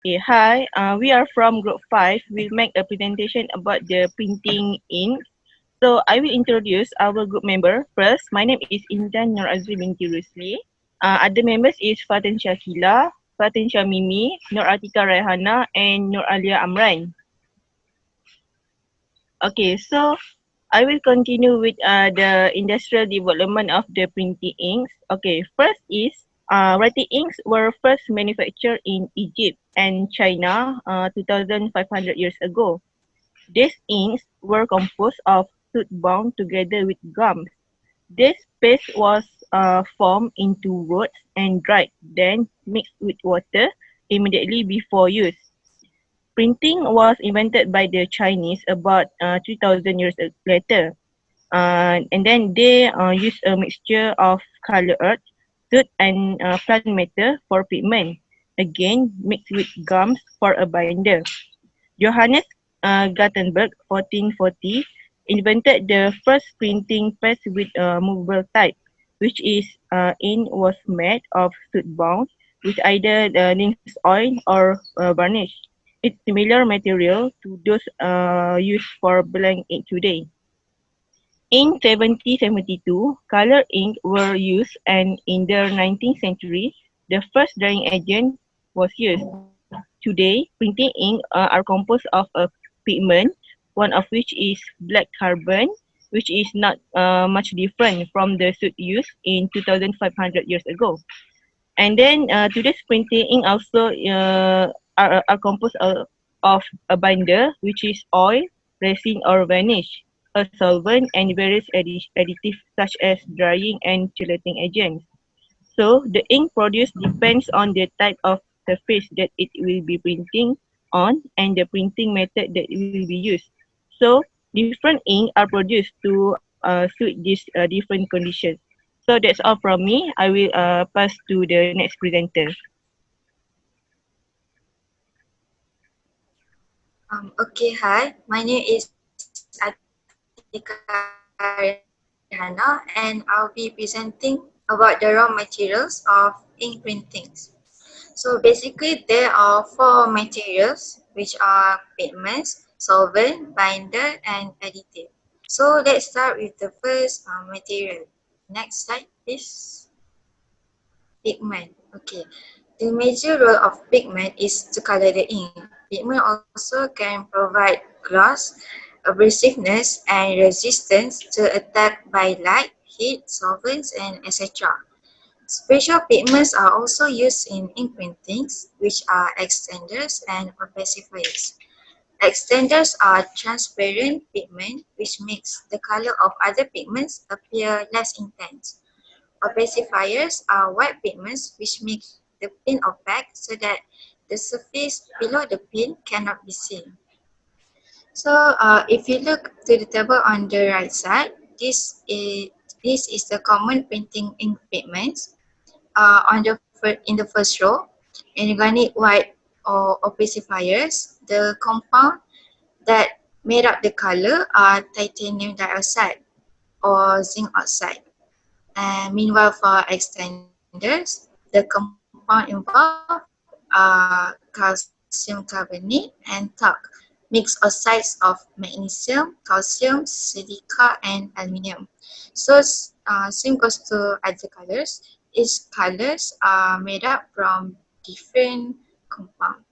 Hi, we are from Group 5. We'll make a presentation about the printing ink. So I will introduce our group member. First, my name is Intan Nur Azri binti Rusli. Other members is Fatin Shakila, Fatin Shamimi, Nur Atika Raihana, and Nur Alia Amran. Okay, so I will continue with the industrial development of the printing inks. Okay, first is writing inks were first manufactured in Egypt and China 2,500 years ago. These inks were composed of soot bound together with gums. This paste was formed into rods and dried, then mixed with water immediately before use. Printing was invented by the Chinese about 3,000 years later. And then they use a mixture of color earth, soot, and plant matter for pigment. Again, mixed with gums for a binder. Johannes Gutenberg, 1440, invented the first printing press with a movable type, which is ink was made of soot bound with either linseed oil or varnish. It's similar material to those used for blank ink today. In 1772, color ink were used, and in the 19th century, the first drying agent was used. Today, printing ink are composed of a pigment, one of which is black carbon, which is not much different from the soot used in 2,500 years ago. And then today's printing ink also are composed of a binder, which is oil, resin, or varnish, a solvent, and various additives such as drying and chelating agents. So the ink produced depends on the type of surface that it will be printing on and the printing method that will be used. So different ink are produced to suit these different conditions. So that's all from me. I will pass to the next presenter. Okay, hi. My name is Atika Rehana and I'll be presenting about the raw materials of ink printings. So basically there are four materials which are pigments, solvent, binder and additive. So let's start with the first material. Next slide please. Pigment. Okay. The major role of pigment is to color the ink. Pigment also can provide gloss, abrasiveness, and resistance to attack by light, heat, solvents, and etc. Special pigments are also used in ink printings, which are extenders and opacifiers. Extenders are transparent pigment which makes the color of other pigments appear less intense. Opacifiers are white pigments which make the pin opaque so that the surface below the pin cannot be seen. So if you look to the table on the right side, this is the common printing ink pigments. In the first row, inorganic white or opacifiers, the compound that made up the color are titanium dioxide or zinc oxide. And meanwhile, for extenders, the compound involved are calcium carbonate and talc, mixed oxides of magnesium, calcium, silica, and aluminium. So same goes to other colors. Each colors are made up from different compound.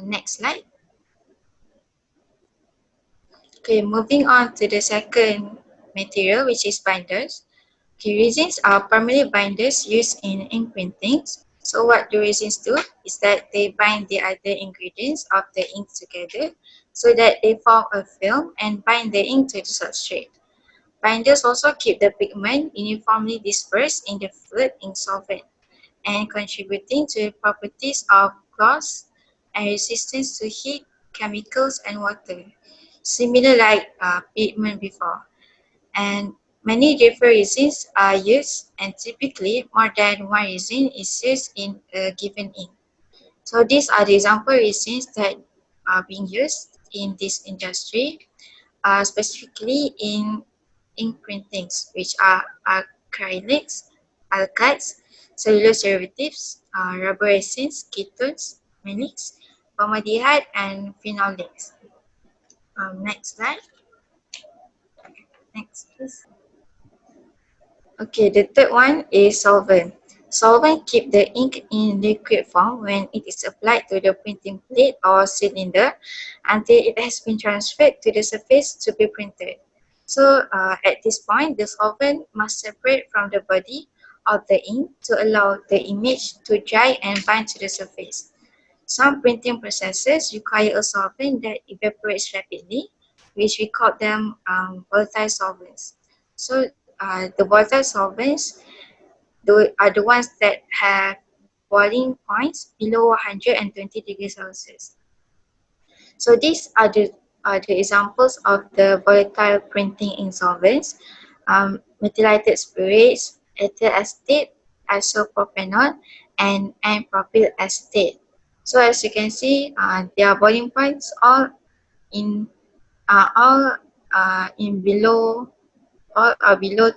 Next slide. Okay, moving on to the second material, which is binders. Okay, resins are primary binders used in ink printings. So what the resins do is that they bind the other ingredients of the ink together so that they form a film and bind the ink to the substrate. Binders also keep the pigment uniformly dispersed in the fluid ink solvent and contributing to the properties of gloss and resistance to heat, chemicals, and water, similar like pigment before. And many different resins are used, and typically more than one resin is used in a given ink. So these are the example resins that are being used in this industry, specifically in ink printings, which are acrylics, alkyds, cellulose derivatives, rubber resins, ketones, formalics, formaldehyde, and phenolics. Next slide. Next, please. Okay, the third one is solvent. Solvent keep the ink in liquid form when it is applied to the printing plate or cylinder until it has been transferred to the surface to be printed. So at this point, the solvent must separate from the body of the ink to allow the image to dry and bind to the surface. Some printing processes require a solvent that evaporates rapidly, which we call them volatile solvents. So the volatile solvents are the ones that have boiling points below 120 degrees Celsius. So these are the examples of the volatile printing ink solvents: methylated spirits, ethyl acetate, isopropanol, and N-propyl acetate. So as you can see, their boiling points in all in below all are below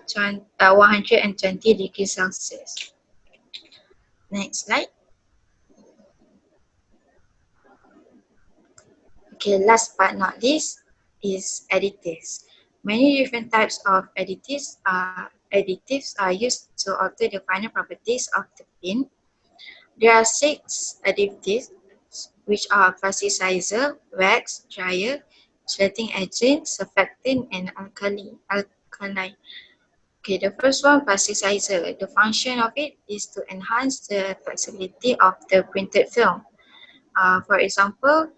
120 degrees Celsius. Next slide. Okay, last but not least is additives. Many different types of additives are used to alter the final properties of the pen. There are 6 additives, which are plasticizer, wax, dryer, gelatin agent, surfactant, and alkali. Okay, the first one, plasticizer. The function of it is to enhance the flexibility of the printed film. For example,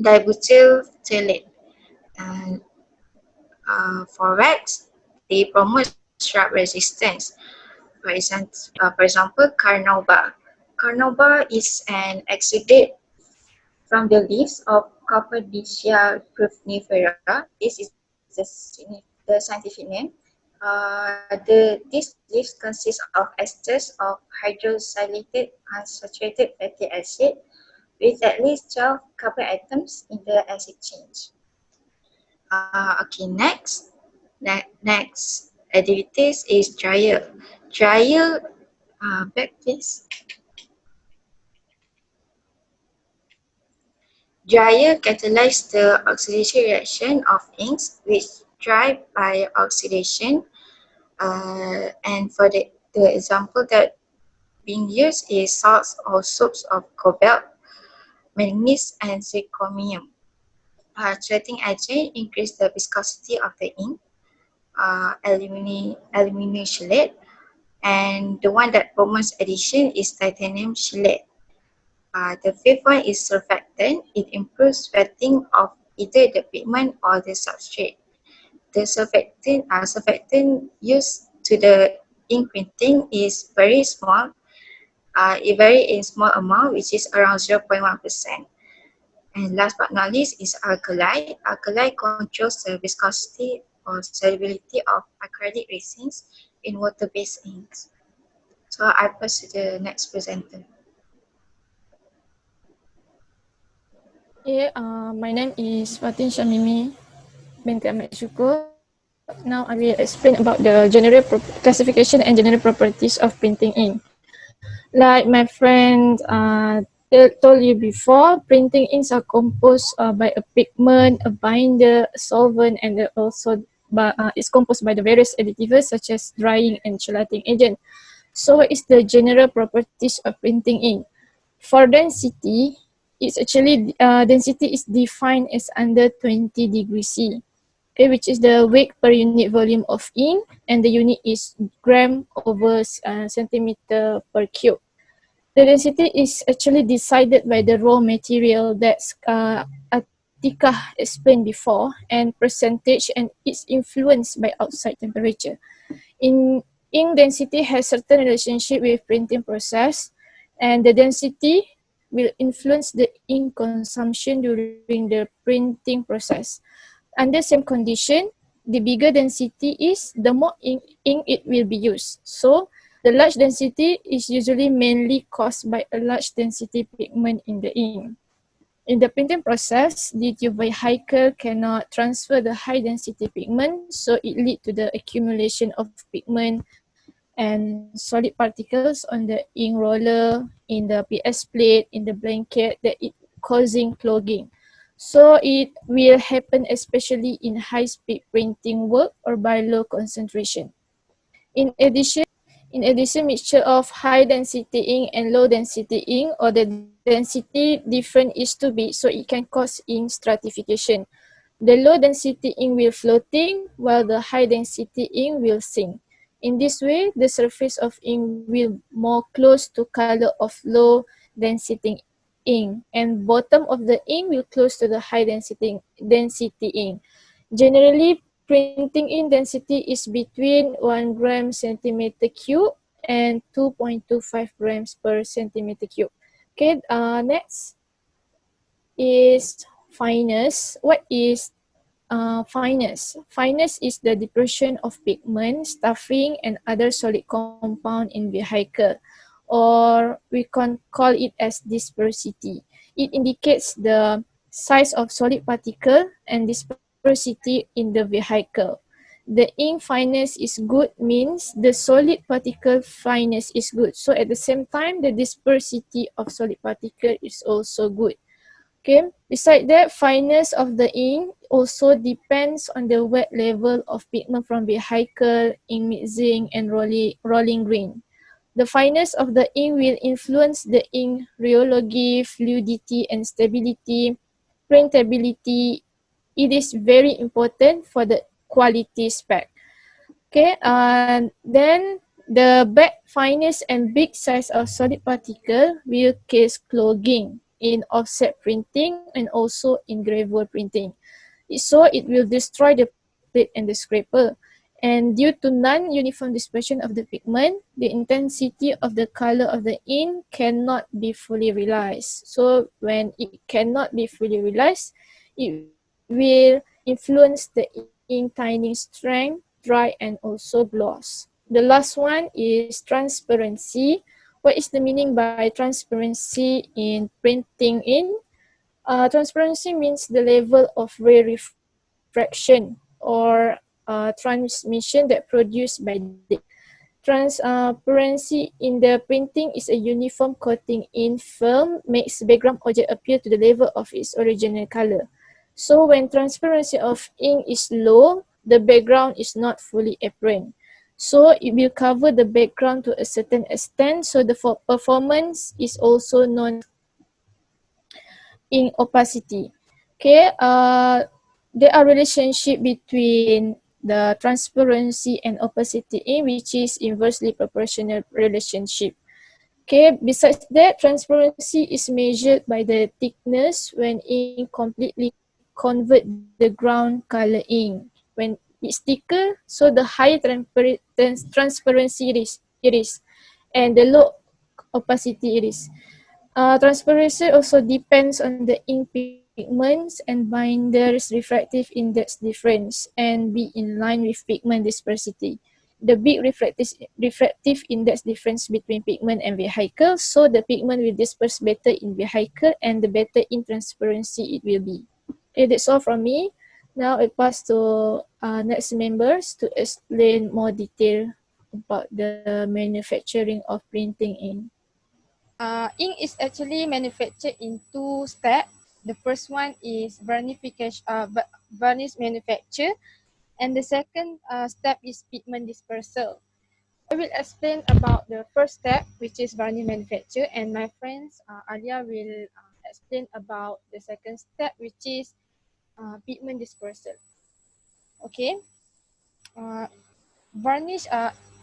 dibutyl phthalate. And for wax, they promote sharp resistance. For example, carnauba. Carnauba is an exudate from the leaves of Carpodicia prunifera. This is the scientific name. These leaves consist of esters of hydroxylated unsaturated fatty acid with at least 12 carbon atoms in the acid change. Okay, next activities is dryer. Dryer, back please. Dryer catalyzes the oxidation reaction of inks which dry by oxidation. And for the example that being used is salts or soaps of cobalt, manganese, and zirconium. Gelatin agent increase the viscosity of the ink. Aluminum chelate, and the one that promotes addition is titanium chelate. The fifth one is surfactant. It improves sweating of either the pigment or the substrate. The surfactant used to the ink printing is very small. It varies in small amount, which is around 0.1%. And last but not least is alkali. Alkali controls the viscosity or solubility of acrylic resins in water-based inks. So I pass to the next presenter. My name is Fatin Shamimi binti Ahmad Syukur. Now I will explain about the general classification and general properties of printing ink. Like my friend told you before, printing inks are composed by a pigment, a binder, a solvent, and also it's composed by the various additives such as drying and chelating agent. So what is the general properties of printing ink? For density, it's actually density is defined as under 20 degrees C, okay, which is the weight per unit volume of ink, and the unit is gram over centimeter per cube. The density is actually decided by the raw material that's Atika explained before, and percentage, and it's influenced by outside temperature. In ink density has certain relationship with printing process, and the density will influence the ink consumption during the printing process. Under same condition, the bigger density is, the more ink it will be used. So the large density is usually mainly caused by a large density pigment in the ink. In the printing process, the vehicle cannot transfer the high density pigment, so it leads to the accumulation of pigment and solid particles on the ink roller, in the PS plate, in the blanket, that it causing clogging. So it will happen especially in high-speed printing work or by low concentration. In addition, mixture of high density ink and low density ink, or the density difference is too big, so it can cause ink stratification. The low density ink will floating while the high density ink will sink. In this way, the surface of ink will more close to color of low density ink, and bottom of the ink will close to the high density ink. Generally, printing ink density is between 1 gram centimeter cube and 2.25 grams per centimeter cube. Okay, next is fineness. What is fineness? Fineness is the depression of pigment, stuffing, and other solid compound in vehicle, or we can call it as dispersity. It indicates the size of solid particle and dispersity in the vehicle. The ink fineness is good means the solid particle fineness is good. So at the same time, the dispersity of solid particle is also good. Okay. Besides that, fineness of the ink also depends on the wet level of pigment from vehicle, ink mixing, and rolling grain. The fineness of the ink will influence the ink rheology, fluidity, and stability, printability. It is very important for the quality spec. Okay, and then the bad fineness and big size of solid particle will cause clogging in offset printing and also in gravure printing. So it will destroy the plate and the scraper. And due to non-uniform dispersion of the pigment, the intensity of the color of the ink cannot be fully realized. So when it cannot be fully realized, it will influence the ink tiny strength, dry, and also gloss. The last one is transparency. What is the meaning by transparency in printing ink? Transparency means the level of ray refraction or transmission that produced by the ink. Transparency in the printing is a uniform coating in film makes background object appear to the level of its original color. So when transparency of ink is low, the background is not fully apparent. So it will cover the background to a certain extent, so the performance is also known in opacity. Okay, there are relationship between the transparency and opacity in which is inversely proportional relationship. Okay, besides that, transparency is measured by the thickness when ink completely convert the ground color ink. When it's thicker, so the higher transparency it is, and the low opacity it is. Transparency also depends on the ink pigments and binders refractive index difference and be in line with pigment dispersity. The big refractive index difference between pigment and vehicle, so the pigment will disperse better in vehicle and the better in transparency it will be. Okay, that's all from me. Now I pass to next members to explain more detail about the manufacturing of printing ink. Ink is actually manufactured in two steps. The first one is varnish manufacture, and the second step is pigment dispersal. I will explain about the first step, which is varnish manufacture, and my friends Alia will explain about the second step, which is pigment dispersal. Okay, varnish.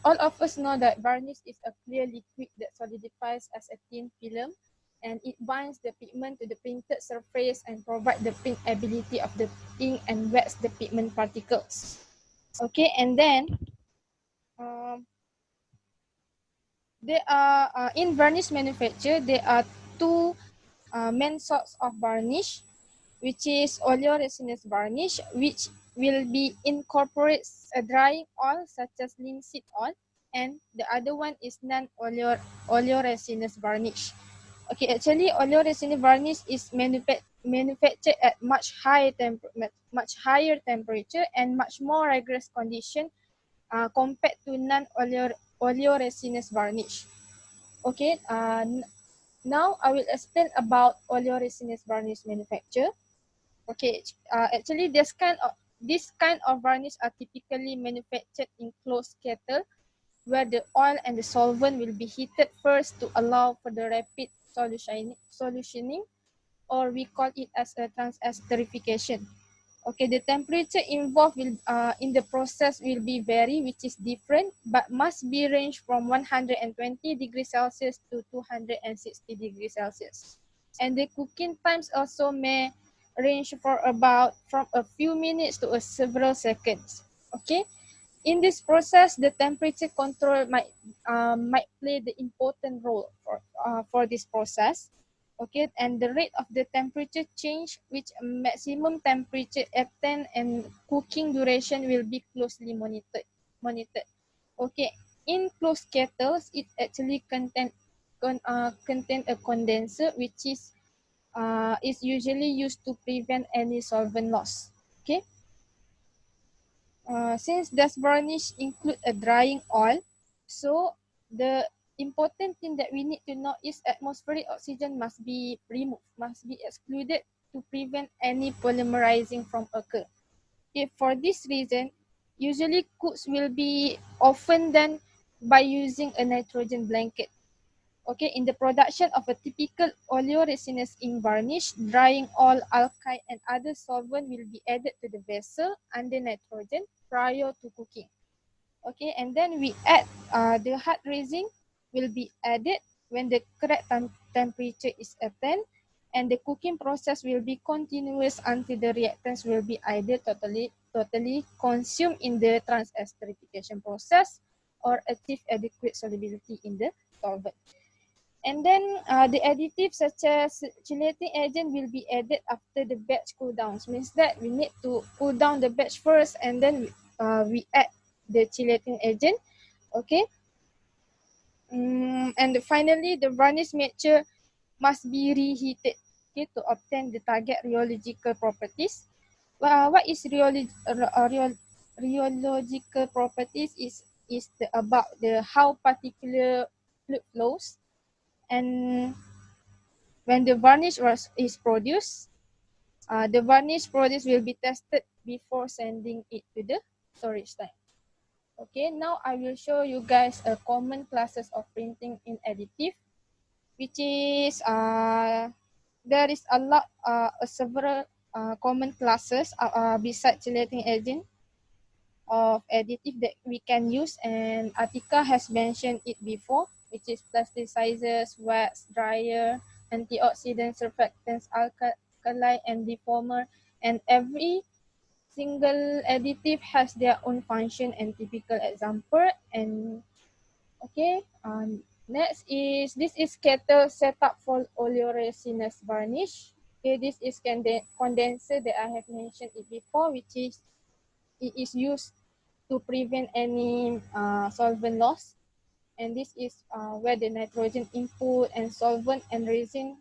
All of us know that varnish is a clear liquid that solidifies as a thin film, and it binds the pigment to the printed surface and provides the printability of the ink and wets the pigment particles. Okay, and then there are in varnish manufacture there are two main sorts of varnish, which is oleoresinous varnish, which will be incorporates a drying oil such as linseed oil, and the other one is non-oleoresinous varnish. Okay, actually oleoresinous varnish is manufactured at much higher temperature and much more rigorous condition compared to oleoresinous varnish. Okay, now I will explain about oleoresinous varnish manufacture. Okay, actually this kind of varnish are typically manufactured in closed kettle where the oil and the solvent will be heated first to allow for the rapid solutioning, or we call it as a transesterification. Okay, the temperature involved in the process will be vary, which is different, but must be range from 120 degrees Celsius to 260 degrees Celsius. And the cooking times also may range for about from a few minutes to several seconds. Okay, in this process, the temperature control might play the important role for this process. Okay, and the rate of the temperature change, which maximum temperature attain and cooking duration will be closely monitored. Okay, in closed kettles, it actually contain a condenser, which is usually used to prevent any solvent loss. Okay. Since this varnish include a drying oil, so the important thing that we need to know is atmospheric oxygen must be removed, must be excluded to prevent any polymerizing from occur. Okay, for this reason, usually cooks will be often done by using a nitrogen blanket. Okay, in the production of a typical oleoresinous ink varnish, drying oil, alkali, and other solvent will be added to the vessel under nitrogen prior to cooking. Okay, and then we add the hard resin will be added when the correct temperature is attained, and the cooking process will be continuous until the reactants will be either totally consumed in the transesterification process or achieve adequate solubility in the solvent. And then the additives such as chelating agent will be added after the batch cool downs. Means that we need to cool down the batch first, and then we add the chelating agent. Okay. And finally, the varnish mixture must be reheated, okay, to obtain the target rheological properties. What is rheological properties is about the how particular fluid flows. And when the varnish is produced, the varnish produced will be tested before sending it to the storage tank. Okay, now I will show you guys a common classes of printing in additive, which is there is a lot several common classes besides chelating agent of additive that we can use, and Atika has mentioned it before, which is plasticizers, wax, dryer, antioxidant, surfactants, alkali, and deformer. And every single additive has their own function and typical example. And okay, next is this is kettle setup for oleoresinous varnish. Okay, this is condenser that I have mentioned it before, which is it is used to prevent any solvent loss. And this is where the nitrogen input and solvent and resin,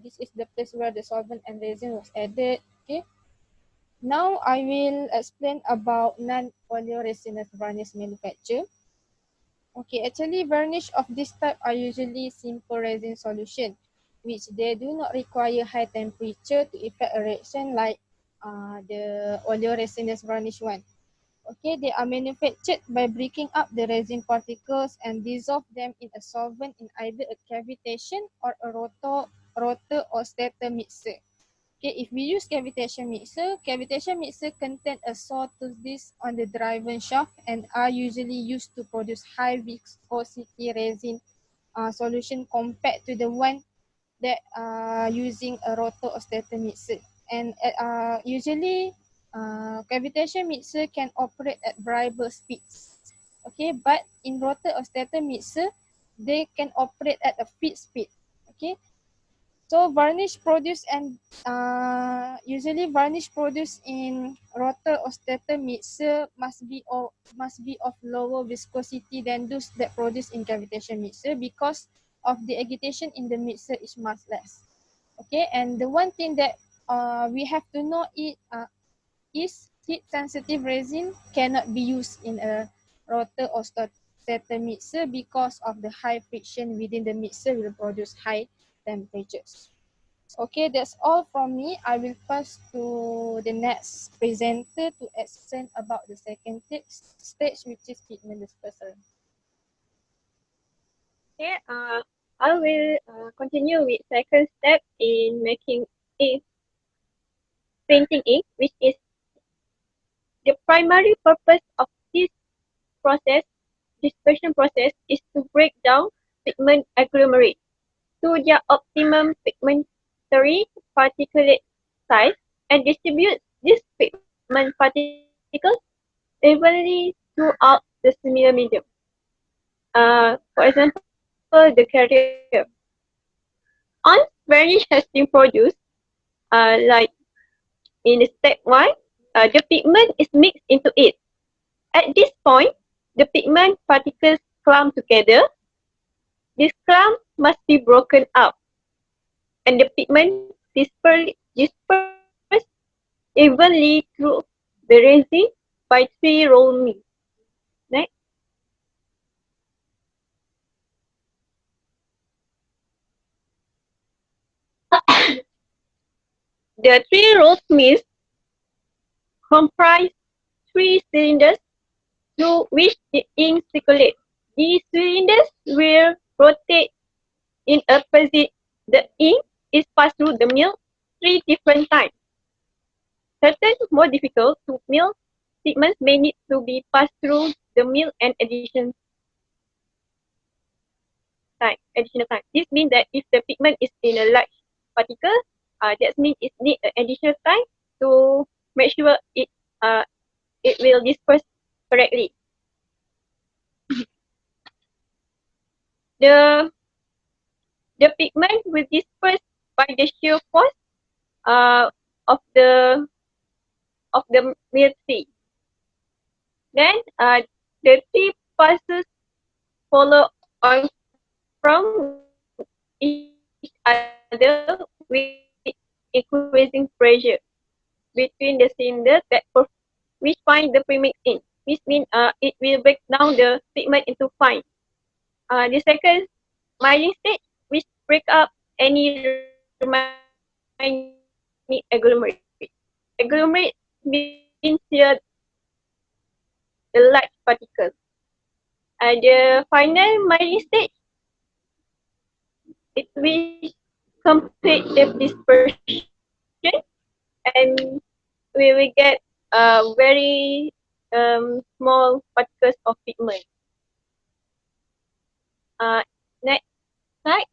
this is the place where the solvent and resin was added. Okay. Now I will explain about non-oleoresinous varnish manufacture. Okay, actually varnish of this type are usually simple resin solution, which they do not require high temperature to effect a reaction like the oleoresinous varnish one. Okay, they are manufactured by breaking up the resin particles and dissolve them in a solvent in either a cavitation or a rotor or stator mixer. Okay, if we use cavitation mixer contain a sawtooth disc on the driven shaft and are usually used to produce high viscosity resin solution compared to the one that are using a rotor or stator mixer. And usually cavitation mixer can operate at variable speeds. Okay, but in rotor or stator mixer, they can operate at a fixed speed. Okay, so varnish produced and usually varnish produced in rotor or stator mixer must be of lower viscosity than those that produced in cavitation mixer because of the agitation in the mixer is much less. Okay, and the one thing that we have to know is heat sensitive resin cannot be used in a rotor or starter mixer because of the high friction within the mixer will produce high temperatures. Okay, that's all from me. I will pass to the next presenter to explain about the second stage, which is pigment dispersal. Okay, I will continue with second step in making ink, painting ink, which is the primary purpose of this process, dispersion process, is to break down pigment agglomerate to their optimum pigmentary particulate size and distribute these pigment particles evenly throughout the similar medium. For example, the carrier. Once varnish has been produced, like in step 1, the pigment is mixed into it. At this point, the pigment particles clump together. This clump must be broken up, and the pigment dispersed evenly through the resin by 3 roll mill. Next. The 3 roll mills comprise 3 cylinders through which the ink circulates. These cylinders will rotate in opposite. The ink is passed through the mill 3 different times. Certain more difficult to mill pigments may need to be passed through the mill an additional time. This means that if the pigment is in a large particle, that means it needs an additional time to make sure it will disperse correctly. The pigment will disperse by the shear force of the mill tree. Then the three pulses follow on from each other with increasing pressure between the cylinder which find the premix in. Which means it will break down the pigment into fine. The second mining stage, which break up any remaining agglomerate. Agglomerate means here the large particles. The final mining stage, it will complete the dispersion and we will get very small particles of pigment. Next slide.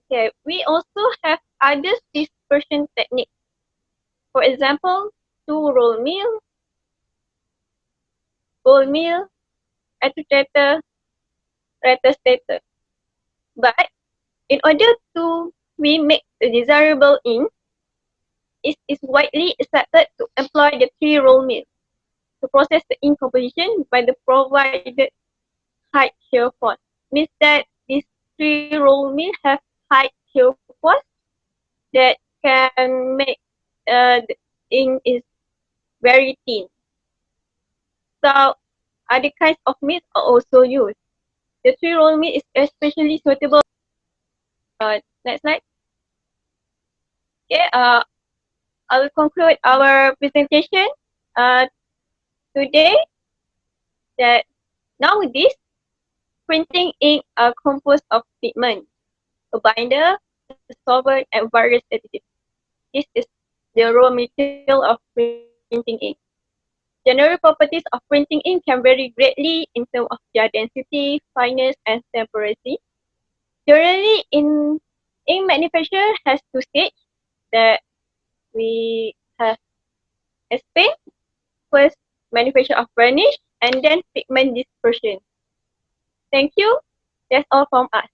Okay, we also have other dispersion techniques. For example, 2 roll mill, ball mill, attenuator, rheostator. But in order to we make the desirable ink, it is widely accepted to employ the 3 roll mill to process the ink composition by the provided high shear force. Means that these 3 roll mill have high shear force that can make the ink is very thin. So other kinds of mills are also used. The 3 roll mill is especially suitable. Next slide. Okay, I will conclude our presentation today that nowadays printing ink are composed of pigment, a binder, a solvent, and various additives. This is the raw material of printing ink. General properties of printing ink can vary greatly in terms of their density, fineness, and temporality. Generally, in ink manufacture has 2 stages that we have explained. First, manufacture of varnish, and then pigment dispersion. Thank you. That's all from us.